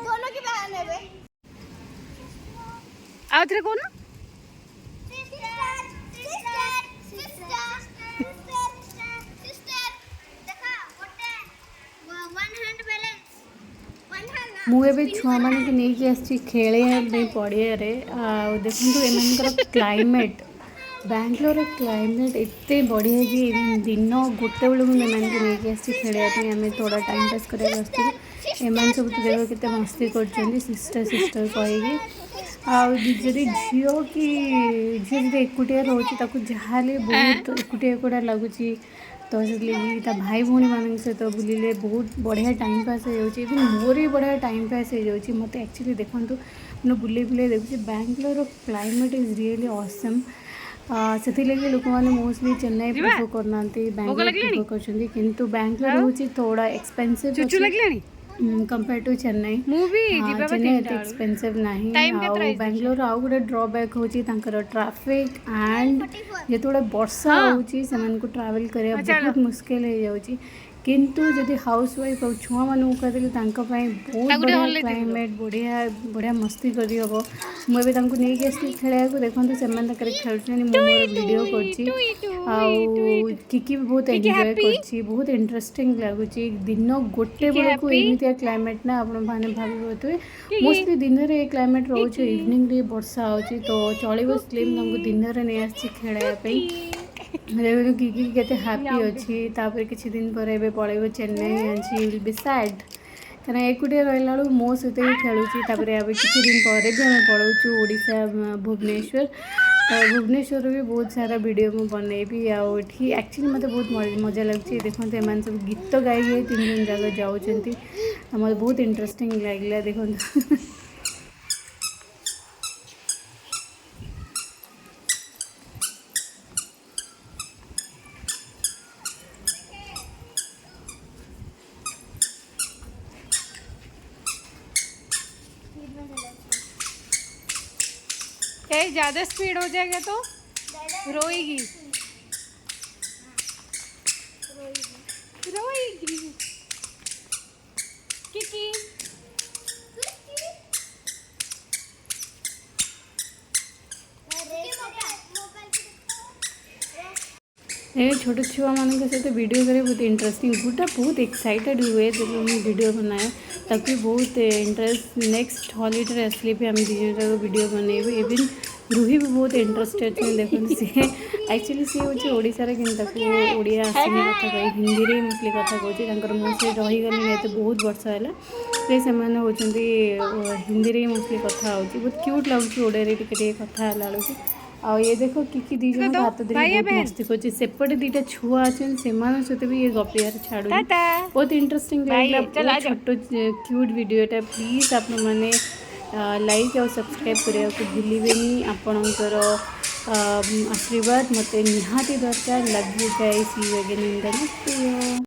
दोनों की बहन है बे। आउथरे कौन मुझे छुआ मान के नहीं आसी खेल पड़िया देखो एम क्लाइमेट बैंगलोर क्लाइमेट एत बढ़िया कि दिन गोटे बेलू मुझे नहीं आसी खेलने आम थोड़ा टाइम पास कराया एम सब देख के मस्ती कर सिस्टर सिस्टर कहीकि आदि झील कि झील एकुटिया रोचे जहाँ बहुत एकुटिया एकुटिया लगुच तो से भाई भौणी मान सहित बुलिले बहुत बढ़िया टाइम पास हो मोर भी बढ़िया टाइम पास हो मत एक्चुअली देखो मैं बुले बुले देखुची Bangalore climate is really awesome से लोक मैंने मोस्टली चेन्नई प्रिफर करना बैंगलोर प्रिफर कर किंतु बैंगलोर हूँ थोड़ा expensive compare to Chennai Chennai एत एक्सपेंसिव नहीं बैंगलोर आउ गोटे ड्रॉबैक हूँ ट्रैफिक एंड जो वर्षा हो ट्रैवल करने बहुत मुश्किल हो जाऊँगी किंतु जदि हाउस वाइफ और छुआ मानू कहते बहुत बढ़िया क्लाइमेट बढ़िया बढ़िया मस्ती करी हम मुझे नहीं आसती खेल देखो से खेल मोर वीडियो किकी भी बहुत एंजॉय कर बहुत इंटरेस्टिंग लगुच दिन गोटे बेलू को एमती क्लाइमेट ना आपने भावे मोस्टली दिन में ये क्लाइमेट रोचे इवनिंग रे वर्षा हो तो चलो स्लिम तुमको दिन में नहीं आसी खेलवाई देखो किकी केते हैप्पी अच्छी तापर किसी दिन पर एबे पळेबो Chennai and she will be sad कना एकुटिया रहला मो सहित ही खेलुची तापर अब किसी दिन पर भी आम पळौचु ओडिशा भुवनेश्वर तो भुवनेश्वर भी बहुत सारा वीडियो मुझे बनैबी आठी एक्चुअली मत बहुत मजा लगे देखो एम सब गीत गाई तीन जन जगह जाऊँच मत बहुत इंटरेस्टिंग लगे देखो कहीं ज़्यादा स्पीड हो जाएगा तो रोएगी रोएगी किकी ये छोटे छुआ मान सहित वीडियो करे बहुत इंटरेस्टिंग गोटा बहुत एक्साइटेड हुए जब मैं वीडियो बनाए ताकि बहुत इंटरेस्ट नेक्स्ट हॉलीडे असले भी आम दिज जगह वीडियो बनइबू इवन रूही भी बहुत इंटरेस्टेड अच्छे देखो सी एक्चुअली सी हूँ ओडार कि ओडिया आसनी कथा कही हिंदी में मोस्टली कथा कहूँ मो से रहीगली ये बहुत वर्ष है हूँ हिंदी में मोस्टली कथा हो बहुत क्यूट लगुच ओडिया टे कथा बेलू आ ये देखो किकी दी जन हाथ धरी बहुत मस्ती कर सेपटे दीटा छुआ अच्छे से सहित भी ये गपियार छाड़ू बहुत इंटरेस्टिंग लगे छोट क्यूट वीडियोटा प्लीज आप मैंने लाइक और सब्सक्राइब करने को भूलिए आपणकर आशीर्वाद मत निहाती दरकार love you guys see you again in the next video.